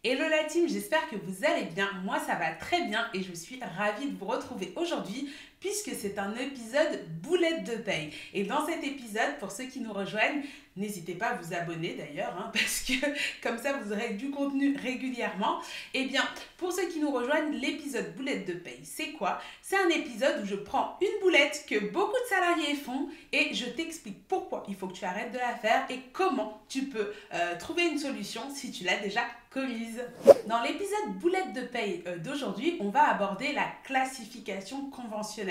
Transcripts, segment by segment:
Hello la team, j'espère que vous allez bien. Moi ça va très bien et je suis ravie de vous retrouver aujourd'hui puisque c'est un épisode boulette de paye. Et dans cet épisode, pour ceux qui nous rejoignent, n'hésitez pas à vous abonner d'ailleurs, parce que comme ça vous aurez du contenu régulièrement. Eh bien, pour ceux qui nous rejoignent, l'épisode boulette de paye, c'est quoi? C'est un épisode où je prends une boulette que beaucoup de salariés font et je t'explique pourquoi il faut que tu arrêtes de la faire et comment tu peux trouver une solution si tu l'as déjà commise. Dans l'épisode boulette de paye d'aujourd'hui, on va aborder la classification conventionnelle.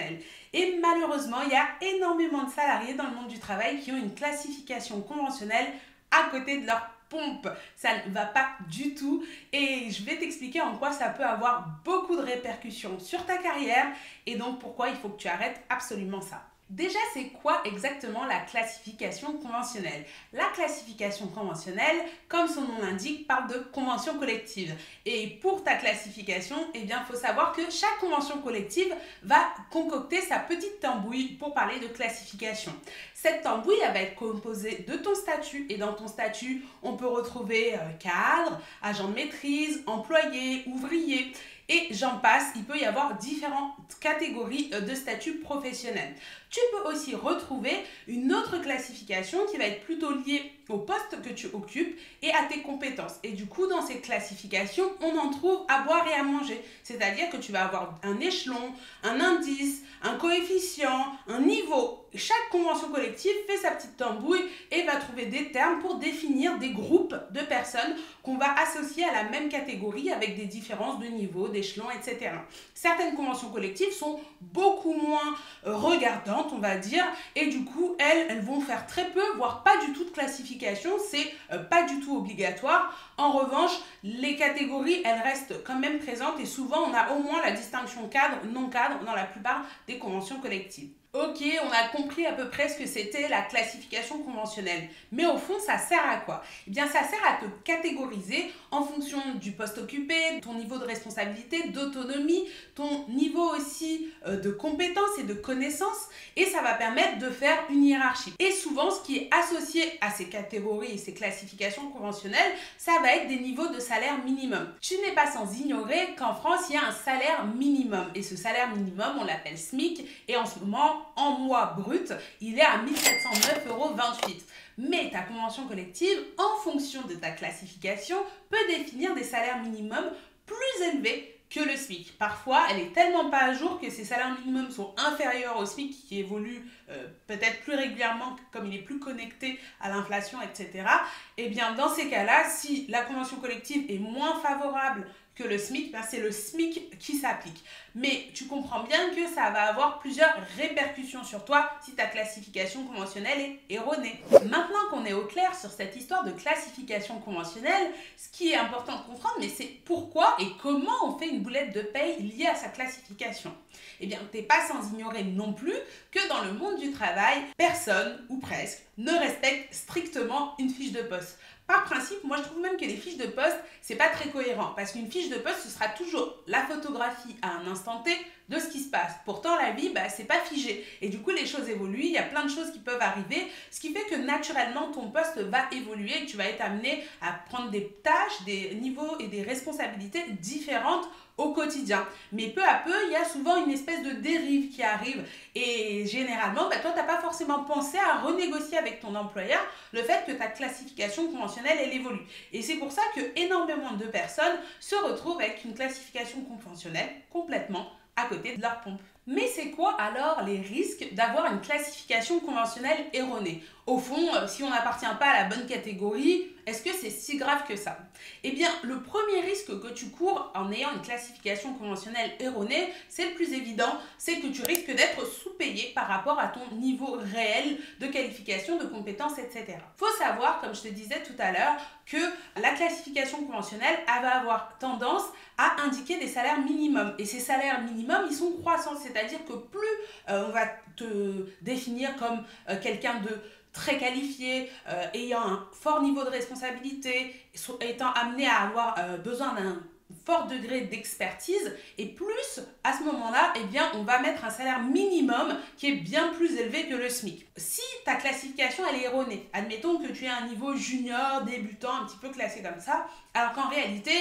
Et malheureusement, il y a énormément de salariés dans le monde du travail qui ont une classification conventionnelle à côté de leur pompe. Ça ne va pas du tout et je vais t'expliquer en quoi ça peut avoir beaucoup de répercussions sur ta carrière et donc pourquoi il faut que tu arrêtes absolument ça. Déjà, c'est quoi exactement la classification conventionnelle? La classification conventionnelle, comme son nom l'indique, parle de convention collective. Et pour ta classification, eh bien, il faut savoir que chaque convention collective va concocter sa petite tambouille pour parler de classification. Cette tambouille, elle va être composée de ton statut. Et dans ton statut, on peut retrouver cadre, agent de maîtrise, employé, ouvrier. Et j'en passe, il peut y avoir différentes catégories de statut professionnel. Tu peux aussi retrouver une autre classification qui va être plutôt liée au poste que tu occupes et à tes compétences. Et du coup, dans ces classifications, on en trouve à boire et à manger. C'est-à-dire que tu vas avoir un échelon, un indice, un coefficient, un niveau. Chaque convention collective fait sa petite tambouille et va trouver des termes pour définir des groupes de personnes qu'on va associer à la même catégorie avec des différences de niveau, d'échelon, etc. Certaines conventions collectives sont beaucoup moins regardantes, on va dire, et du coup, elles vont faire très peu, voire pas du tout de classification, c'est pas du tout obligatoire. En revanche, les catégories, elles restent quand même présentes et souvent, on a au moins la distinction cadre-non cadre dans la plupart des conventions collectives. Ok, on a compris à peu près ce que c'était la classification conventionnelle. Mais au fond, ça sert à quoi? Eh bien, ça sert à te catégoriser en fonction du poste occupé, ton niveau de responsabilité, d'autonomie, ton niveau aussi de compétences et de connaissances. Et ça va permettre de faire une hiérarchie. Et souvent, ce qui est associé à ces catégories et ces classifications conventionnelles, ça va être des niveaux de salaire minimum. Tu n'es pas sans ignorer qu'en France, il y a un salaire minimum. Et ce salaire minimum, on l'appelle SMIC. Et en ce moment, en mois brut, il est à 1709,28 €. Mais ta convention collective, en fonction de ta classification, peut définir des salaires minimums plus élevés que le SMIC. Parfois, elle est tellement pas à jour que ces salaires minimums sont inférieurs au SMIC qui évolue peut-être plus régulièrement comme il est plus connecté à l'inflation, etc. Et bien, dans ces cas-là, si la convention collective est moins favorable que le SMIC, ben c'est le SMIC qui s'applique. Mais tu comprends bien que ça va avoir plusieurs répercussions sur toi si ta classification conventionnelle est erronée. Maintenant qu'on est au clair sur cette histoire de classification conventionnelle, ce qui est important de comprendre, mais c'est pourquoi et comment on fait une boulette de paye liée à sa classification. Eh bien, t'es pas sans ignorer non plus que dans le monde du travail, personne, ou presque, ne respecte strictement une fiche de poste. Par principe, moi je trouve même que les fiches de poste, c'est pas très cohérent parce qu'une fiche de poste, ce sera toujours la photographie à un instant T de ce qui se passe. Pourtant, la vie, c'est pas figé. Et du coup, les choses évoluent, il y a plein de choses qui peuvent arriver, ce qui fait que naturellement, ton poste va évoluer et que tu vas être amené à prendre des tâches, des niveaux et des responsabilités différentes au quotidien. Mais peu à peu, il y a souvent une espèce de dérive qui arrive et généralement, toi, tu n'as pas forcément pensé à renégocier avec ton employeur le fait que ta classification conventionnelle, elle évolue. Et c'est pour ça que énormément de personnes se retrouvent avec une classification conventionnelle complètement à côté de leur pompe. Mais c'est quoi alors les risques d'avoir une classification conventionnelle erronée? Au fond, si on n'appartient pas à la bonne catégorie, est-ce que c'est si grave que ça? Eh bien, le premier risque que tu cours en ayant une classification conventionnelle erronée, c'est le plus évident, c'est que tu risques d'être sous-payé par rapport à ton niveau réel de qualification, de compétences, etc. Il faut savoir, comme je te disais tout à l'heure, que la classification conventionnelle elle va avoir tendance à indiquer des salaires minimums. Et ces salaires minimums, ils sont croissants, c'est-à-dire que plus on va te définir comme quelqu'un de très qualifié, ayant un fort niveau de responsabilité, étant amené à avoir besoin d'un fort degré d'expertise et plus à ce moment-là, eh bien, on va mettre un salaire minimum qui est bien plus élevé que le SMIC. Si ta classification elle est erronée, admettons que tu es à un niveau junior, débutant, un petit peu classé comme ça, alors qu'en réalité,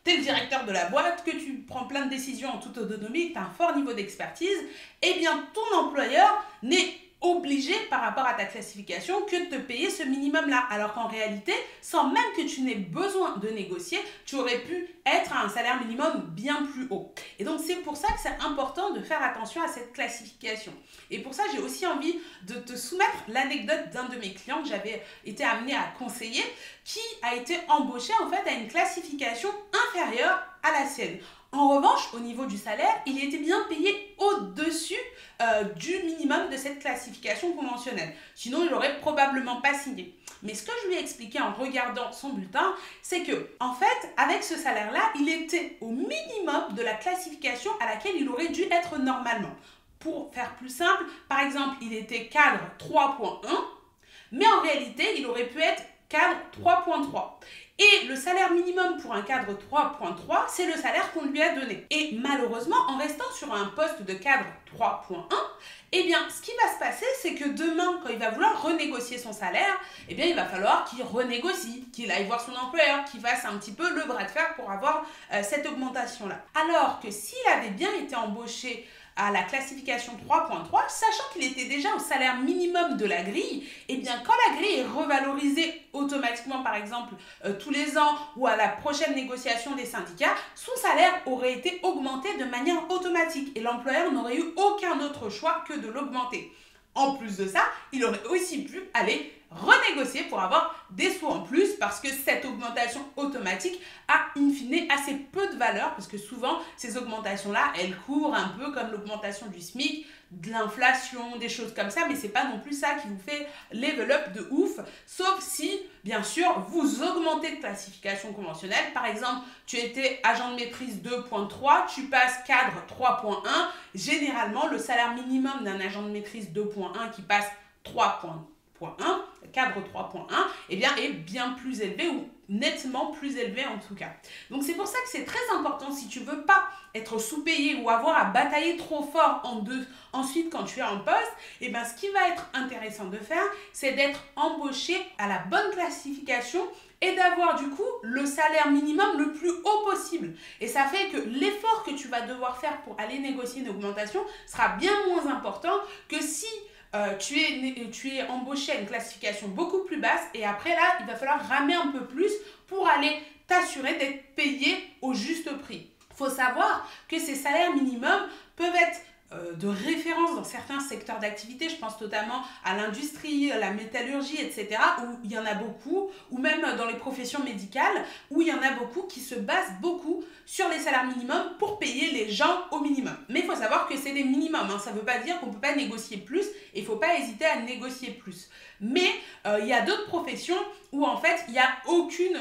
tu es le directeur de la boîte, que tu prends plein de décisions en toute autonomie, que tu as un fort niveau d'expertise, eh bien, ton employeur n'est obligé par rapport à ta classification que de te payer ce minimum-là. Alors qu'en réalité, sans même que tu n'aies besoin de négocier, tu aurais pu être à un salaire minimum bien plus haut. Et donc, c'est pour ça que c'est important de faire attention à cette classification. Et pour ça, j'ai aussi envie de te soumettre l'anecdote d'un de mes clients que j'avais été amenée à conseiller, qui a été embauché en fait à une classification inférieure à la sienne. En revanche, au niveau du salaire, il était bien payé au-dessus du minimum de cette classification conventionnelle. Sinon, il n'aurait probablement pas signé. Mais ce que je lui ai expliqué en regardant son bulletin, c'est que, en fait, avec ce salaire-là, il était au minimum de la classification à laquelle il aurait dû être normalement. Pour faire plus simple, par exemple, il était cadre 3.1, mais en réalité, il aurait pu être cadre 3.3. Et le salaire minimum pour un cadre 3.3, c'est le salaire qu'on lui a donné. Et malheureusement, en restant sur un poste de cadre 3.1, eh bien, ce qui va se passer, c'est que demain, quand il va vouloir renégocier son salaire, eh bien, il va falloir qu'il renégocie, qu'il aille voir son employeur, qu'il fasse un petit peu le bras de fer pour avoir cette augmentation-là. Alors que s'il avait bien été embauché à la classification 3.3, sachant qu'il était déjà au salaire minimum de la grille, et bien quand la grille est revalorisée automatiquement, par exemple, tous les ans ou à la prochaine négociation des syndicats, son salaire aurait été augmenté de manière automatique et l'employeur n'aurait eu aucun autre choix que de l'augmenter. En plus de ça, il aurait aussi pu aller renégocier pour avoir des sous en plus parce que cette augmentation automatique a in fine assez peu de valeur parce que souvent ces augmentations-là, elles courent un peu comme l'augmentation du SMIC, de l'inflation, des choses comme ça, mais c'est pas non plus ça qui vous fait level up de ouf, sauf si, bien sûr, vous augmentez de classification conventionnelle. Par exemple, tu étais agent de maîtrise 2.3, tu passes cadre 3.1. Généralement, le salaire minimum d'un agent de maîtrise 2.1 qui passe 3.1, cadre 3.1, eh bien, est bien plus élevé ou nettement plus élevé en tout cas. Donc c'est pour ça que c'est très important si tu veux pas être sous-payé ou avoir à batailler trop fort ensuite quand tu es en poste, eh bien, ce qui va être intéressant de faire, c'est d'être embauché à la bonne classification et d'avoir du coup le salaire minimum le plus haut possible. Et ça fait que l'effort que tu vas devoir faire pour aller négocier une augmentation sera bien moins important que si tu es embauché à une classification beaucoup plus basse et après là, il va falloir ramer un peu plus pour aller t'assurer d'être payé au juste prix. Il faut savoir que ces salaires minimums peuvent être de référence dans certains secteurs d'activité, je pense notamment à l'industrie, la métallurgie, etc., où il y en a beaucoup, ou même dans les professions médicales, où il y en a beaucoup qui se basent beaucoup sur les salaires minimums pour payer les gens au minimum. Mais il faut savoir que c'est des minimums, hein. Ça ne veut pas dire qu'on ne peut pas négocier plus, et il ne faut pas hésiter à négocier plus. Mais il y a d'autres professions où en fait il n'y a aucune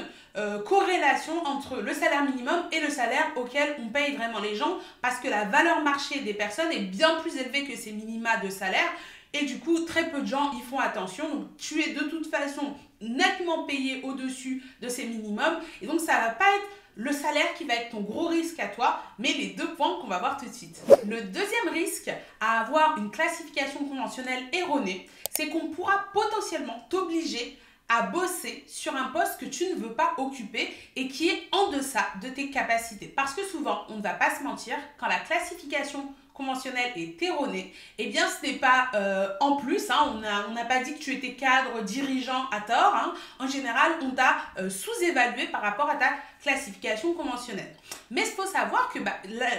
corrélation entre le salaire minimum et le salaire auquel on paye vraiment les gens parce que la valeur marché des personnes est bien plus élevée que ces minima de salaire et du coup très peu de gens y font attention. Donc tu es de toute façon nettement payé au-dessus de ces minimums et donc ça ne va pas être le salaire qui va être ton gros risque à toi, mais les deux points qu'on va voir tout de suite. Le deuxième risque à avoir une classification conventionnelle erronée, c'est qu'on pourra potentiellement t'obliger à bosser sur un poste que tu ne veux pas occuper et qui est en deçà de tes capacités. Parce que souvent, on ne va pas se mentir, quand la classification conventionnelle est erronée, eh bien ce n'est pas en plus, hein, on n'a pas dit que tu étais cadre, dirigeant à tort, hein. En général on t'a sous-évalué par rapport à ta classification conventionnelle. Mais il faut savoir que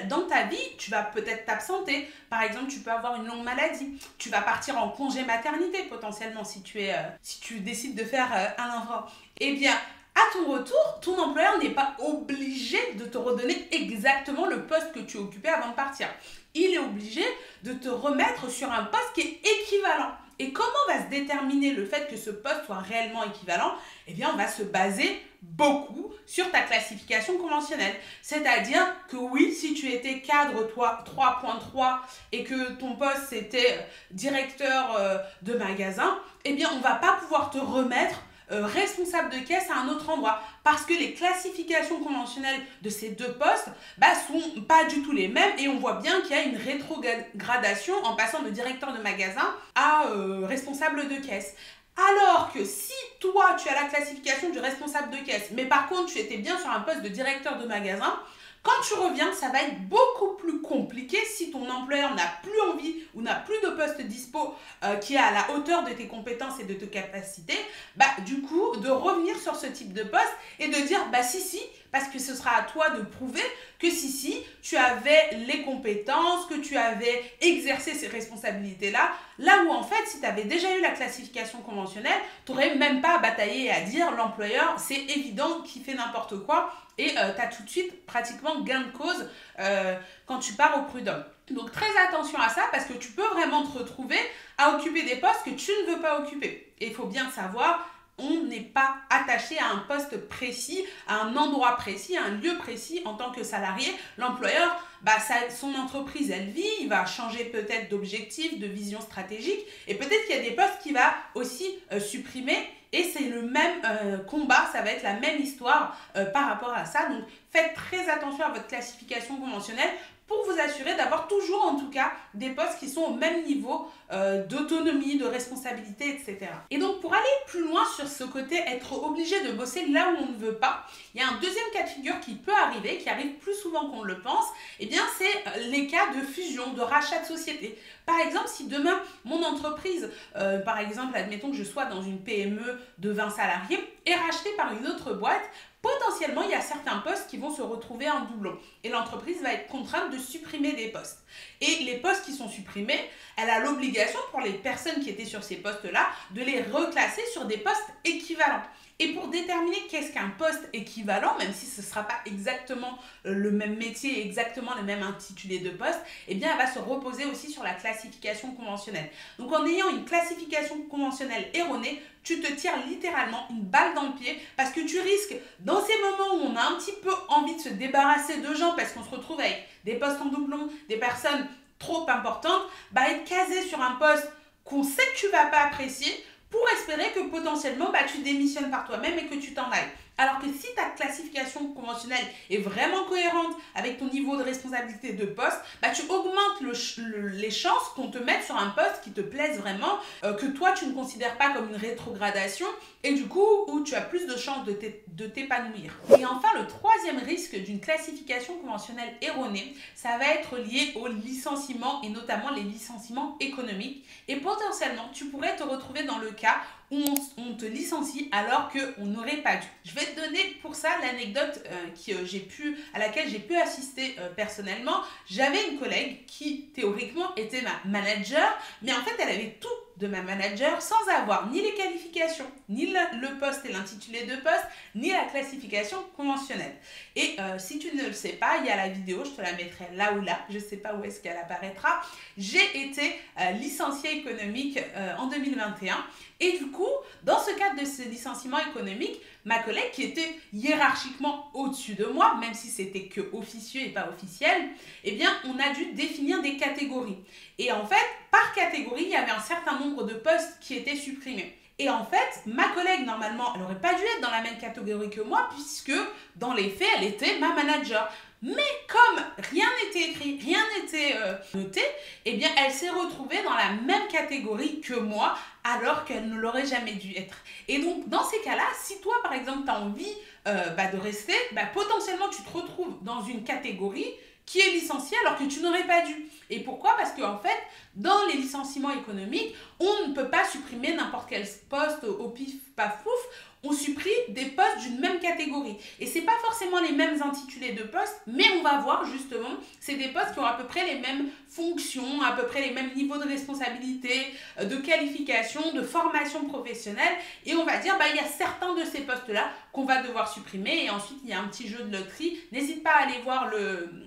dans ta vie, tu vas peut-être t'absenter, par exemple tu peux avoir une longue maladie, tu vas partir en congé maternité potentiellement si tu décides de faire un enfant, eh bien à ton retour, ton employeur n'est pas obligé de te redonner exactement le poste que tu occupais avant de partir. Il est obligé de te remettre sur un poste qui est équivalent. Et comment va se déterminer le fait que ce poste soit réellement équivalent? Eh bien, on va se baser beaucoup sur ta classification conventionnelle. C'est-à-dire que oui, si tu étais cadre 3.3 et que ton poste c'était directeur de magasin, eh bien, on ne va pas pouvoir te remettre responsable de caisse à un autre endroit. Parce que les classifications conventionnelles de ces deux postes sont pas du tout les mêmes et on voit bien qu'il y a une rétrogradation en passant de directeur de magasin à responsable de caisse. Alors que si toi, tu as la classification du responsable de caisse, mais par contre, tu étais bien sur un poste de directeur de magasin, quand tu reviens, ça va être beaucoup plus compliqué si ton employeur n'a plus envie ou n'a plus de poste dispo qui est à la hauteur de tes compétences et de tes capacités, du coup, de revenir sur ce type de poste et de dire, si, parce que ce sera à toi de prouver que si, tu avais les compétences, que tu avais exercé ces responsabilités-là, là où en fait, si tu avais déjà eu la classification conventionnelle, tu n'aurais même pas à batailler et à dire l'employeur, c'est évident qu'il fait n'importe quoi et tu as tout de suite pratiquement gain de cause quand tu pars au prud'homme. Donc très attention à ça parce que tu peux vraiment te retrouver à occuper des postes que tu ne veux pas occuper. Et il faut bien savoir, on n'est pas attaché à un poste précis, à un endroit précis, à un lieu précis en tant que salarié. L'employeur, son entreprise, elle vit, il va changer peut-être d'objectif, de vision stratégique et peut-être qu'il y a des postes qu'il va aussi supprimer et c'est le même combat, ça va être la même histoire par rapport à ça. Donc faites très attention à votre classification conventionnelle pour vous assurer d'avoir toujours en tout cas des postes qui sont au même niveau d'autonomie, de responsabilité, etc. Et donc pour aller plus loin sur ce côté être obligé de bosser là où on ne veut pas, il y a un deuxième cas de figure qui peut arriver, qui arrive plus souvent qu'on le pense, et bien c'est les cas de fusion, de rachat de société. Par exemple, si demain mon entreprise, par exemple, admettons que je sois dans une PME de 20 salariés, est rachetée par une autre boîte, potentiellement, il y a certains postes qui vont se retrouver en doublon et l'entreprise va être contrainte de supprimer des postes. Et les postes qui sont supprimés, elle a l'obligation pour les personnes qui étaient sur ces postes-là de les reclasser sur des postes équivalents. Et pour déterminer qu'est-ce qu'un poste équivalent, même si ce ne sera pas exactement le même métier, exactement le même intitulé de poste, eh bien, elle va se reposer aussi sur la classification conventionnelle. Donc, en ayant une classification conventionnelle erronée, tu te tires littéralement une balle dans le pied parce que tu risques, dans ces moments où on a un petit peu envie de se débarrasser de gens parce qu'on se retrouve avec des postes en doublon, des personnes trop importantes, être casé sur un poste qu'on sait que tu ne vas pas apprécier, pour espérer que potentiellement tu démissionnes par toi-même et que tu t'en ailles. Alors que si ta classification conventionnelle est vraiment cohérente avec ton niveau de responsabilité de poste, tu augmentes les chances qu'on te mette sur un poste qui te plaise vraiment, que toi tu ne considères pas comme une rétrogradation et du coup où tu as plus de chances de t'épanouir. Et enfin, le troisième risque d'une classification conventionnelle erronée, ça va être lié au licenciement et notamment les licenciements économiques. Et potentiellement, tu pourrais te retrouver dans le cas où on te licencie alors qu'on n'aurait pas dû. Je vais te donner pour ça l'anecdote à laquelle j'ai pu assister personnellement. J'avais une collègue qui théoriquement était ma manager, mais en fait elle avait tout de ma manager sans avoir ni les qualifications, ni le poste et l'intitulé de poste, ni la classification conventionnelle. Et si tu ne le sais pas, il y a la vidéo, je te la mettrai là ou là, je ne sais pas où est-ce qu'elle apparaîtra. J'ai été licenciée économique en 2021 et du coup, dans ce cadre de ce licenciement économique, ma collègue qui était hiérarchiquement au-dessus de moi, même si c'était que officieux et pas officiel, eh bien, on a dû définir des catégories. Et en fait, par catégorie, il y avait un certain nombre de postes qui étaient supprimés. Et en fait, ma collègue, normalement, elle n'aurait pas dû être dans la même catégorie que moi, puisque dans les faits, elle était ma manager. Mais comme rien n'était écrit, rien n'était noté, eh bien, elle s'est retrouvée dans la même catégorie que moi, alors qu'elle ne l'aurait jamais dû être. Et donc, dans ces cas-là, si toi, par exemple, tu as envie de rester, potentiellement, tu te retrouves dans une catégorie qui est licenciée alors que tu n'aurais pas dû. Et pourquoi? Parce qu'en fait, dans les licenciements économiques, on ne peut pas supprimer n'importe quel poste au pif, paf, pouf. On supprime des postes d'une même catégorie. Et ce n'est pas forcément les mêmes intitulés de postes, mais on va voir justement, c'est des postes qui ont à peu près les mêmes fonctions, à peu près les mêmes niveaux de responsabilité, de qualification, de formation professionnelle. Et on va dire, il y a certains de ces postes-là qu'on va devoir supprimer. Et ensuite, il y a un petit jeu de loterie. N'hésite pas à aller voir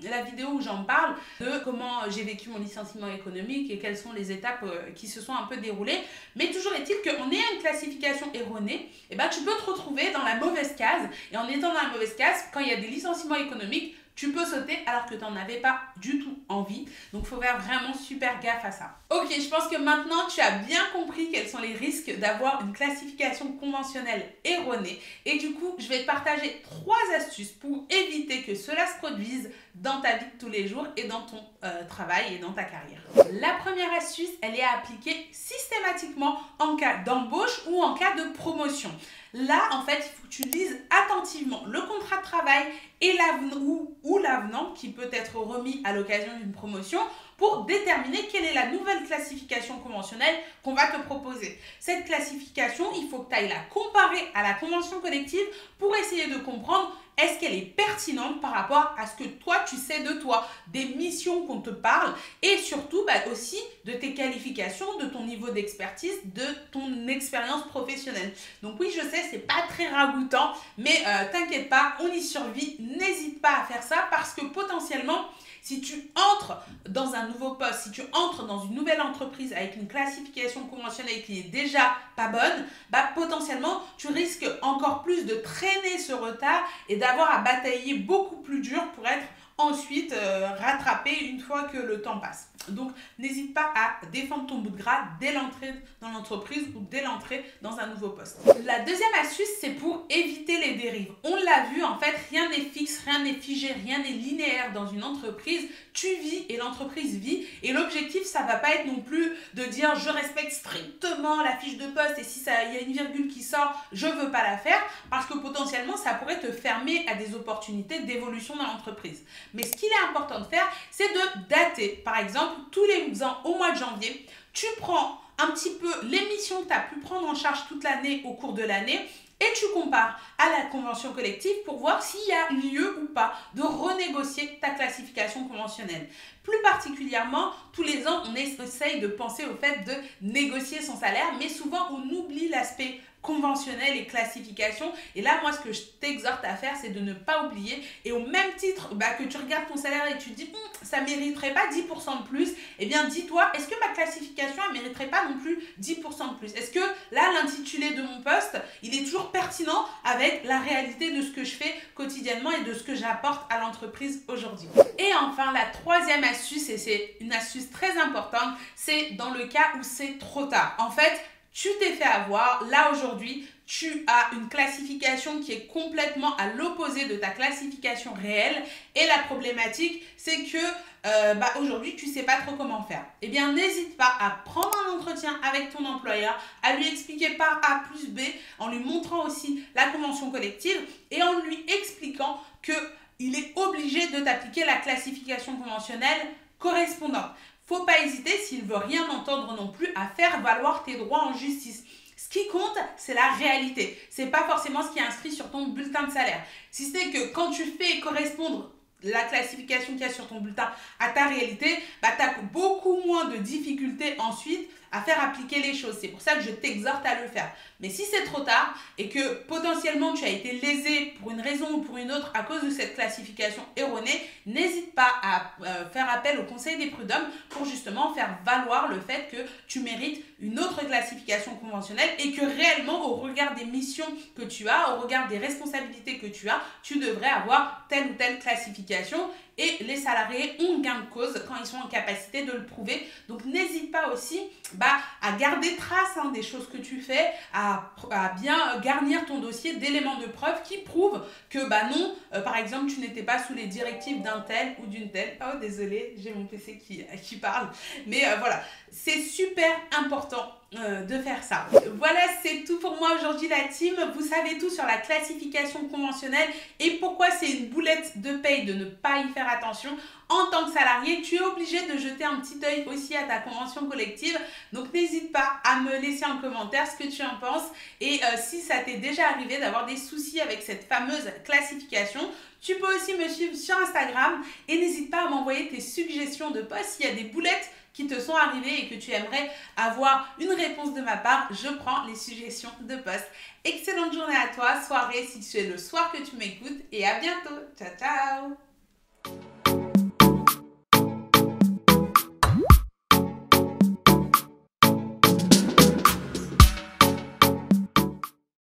la vidéo où j'en parle de comment j'ai vécu mon licenciement économique et quelles sont les étapes qui se sont un peu déroulées. Mais toujours est-il qu'on ait une classification erronée, et tu peux te retrouver dans la mauvaise case. Et en étant dans la mauvaise case, quand il y a des licenciements économiques, tu peux sauter alors que tu n'en avais pas du tout envie. Donc, il faut faire vraiment super gaffe à ça. Ok, je pense que maintenant, tu as bien compris quels sont les risques d'avoir une classification conventionnelle erronée. Et du coup, je vais te partager 3 astuces pour éviter que cela se produise dans ta vie de tous les jours et dans ton travail et dans ta carrière. La première astuce, elle est à appliquer systématiquement en cas d'embauche ou en cas de promotion. Là, en fait, il faut que tu lises attentivement le contrat de travail et l'avenant qui peut être remis à l'occasion d'une promotion pour déterminer quelle est la nouvelle classification conventionnelle qu'on va te proposer. Cette classification, il faut que tu ailles la comparer à la convention collective pour essayer de comprendre est-ce qu'elle est pertinente par rapport à ce que toi, tu sais de toi, des missions qu'on te parle et surtout aussi de tes qualifications, de ton niveau d'expertise, de ton expérience professionnelle. Donc oui, je sais, c'est pas très ragoûtant, mais t'inquiète pas, on y survit. N'hésite pas à faire ça parce que potentiellement, si tu entres dans un nouveau poste, si tu entres dans une nouvelle entreprise avec une classification conventionnelle qui est déjà pas bonne, potentiellement, tu risques encore plus de traîner ce retard et d'avoir à batailler beaucoup plus dur pour être ensuite rattrapé une fois que le temps passe. Donc, n'hésite pas à défendre ton bout de gras dès l'entrée dans l'entreprise ou dès l'entrée dans un nouveau poste. La deuxième astuce, c'est pour éviter les dérives. On l'a vu, en fait, rien n'est fixe, rien n'est figé, rien n'est linéaire dans une entreprise. Tu vis et l'entreprise vit. Et l'objectif, ça ne va pas être non plus de dire je respecte strictement la fiche de poste et si il y a une virgule qui sort, je ne veux pas la faire parce que potentiellement, ça pourrait te fermer à des opportunités d'évolution dans l'entreprise. Mais ce qu'il est important de faire, c'est de dater. Par exemple, tous les ans, au mois de janvier, tu prends un petit peu les missions que tu as pu prendre en charge toute l'année au cours de l'année et tu compares à la convention collective pour voir s'il y a lieu ou pas de renégocier ta classification conventionnelle. Plus particulièrement, tous les ans, on essaye de penser au fait de négocier son salaire, mais souvent, on oublie l'aspect conventionnel et classification. Et là, moi, ce que je t'exhorte à faire, c'est de ne pas oublier. Et au même titre que tu regardes ton salaire et tu te dis ça ne mériterait pas 10% de plus, eh bien, dis-toi, est-ce que ma classification ne mériterait pas non plus 10% de plus? Est-ce que là, l'intitulé de mon poste, il est toujours pertinent avec la réalité de ce que je fais quotidiennement et de ce que j'apporte à l'entreprise aujourd'hui? Et enfin, la troisième astuce, et c'est une astuce très importante, c'est dans le cas où c'est trop tard. En fait, tu t'es fait avoir, là aujourd'hui, tu as une classification qui est complètement à l'opposé de ta classification réelle et la problématique, c'est que aujourd'hui, tu ne sais pas trop comment faire. Eh bien, n'hésite pas à prendre un entretien avec ton employeur, à lui expliquer par A plus B, en lui montrant aussi la convention collective et en lui expliquant qu'il est obligé de t'appliquer la classification conventionnelle correspondante. Faut pas hésiter, s'il veut rien entendre non plus, à faire valoir tes droits en justice. Ce qui compte, c'est la réalité. C'est pas forcément ce qui est inscrit sur ton bulletin de salaire. Si c'est que quand tu fais correspondre la classification qu'il y a sur ton bulletin à ta réalité, tu as beaucoup moins de difficultés ensuite à faire appliquer les choses. C'est pour ça que je t'exhorte à le faire. Mais si c'est trop tard et que potentiellement tu as été lésé pour une raison ou pour une autre à cause de cette classification erronée, n'hésite pas à faire appel au Conseil des prud'hommes pour justement faire valoir le fait que tu mérites une autre classification conventionnelle et que réellement, au regard des missions que tu as, au regard des responsabilités que tu as, tu devrais avoir telle ou telle classification. Et les salariés ont gain de cause quand ils sont en capacité de le prouver. Donc, n'hésite pas aussi à garder trace des choses que tu fais, à bien garnir ton dossier d'éléments de preuve qui prouvent que non, par exemple, tu n'étais pas sous les directives d'un tel ou d'une telle. Oh, désolé, j'ai mon PC qui parle. Mais voilà, c'est super important de faire ça. Voilà, c'est tout pour moi aujourd'hui la team. Vous savez tout sur la classification conventionnelle et pourquoi c'est une boulette de paye de ne pas y faire attention. En tant que salarié, tu es obligé de jeter un petit œil aussi à ta convention collective. Donc, n'hésite pas à me laisser en commentaire ce que tu en penses. Et si ça t'est déjà arrivé d'avoir des soucis avec cette fameuse classification, tu peux aussi me suivre sur Instagram. Et n'hésite pas à m'envoyer tes suggestions de posts s'il y a des boulettes qui te sont arrivées et que tu aimerais avoir une réponse de ma part. Je prends les suggestions de posts. Excellente journée à toi, soirée si tu es le soir que tu m'écoutes. Et à bientôt. Ciao, ciao!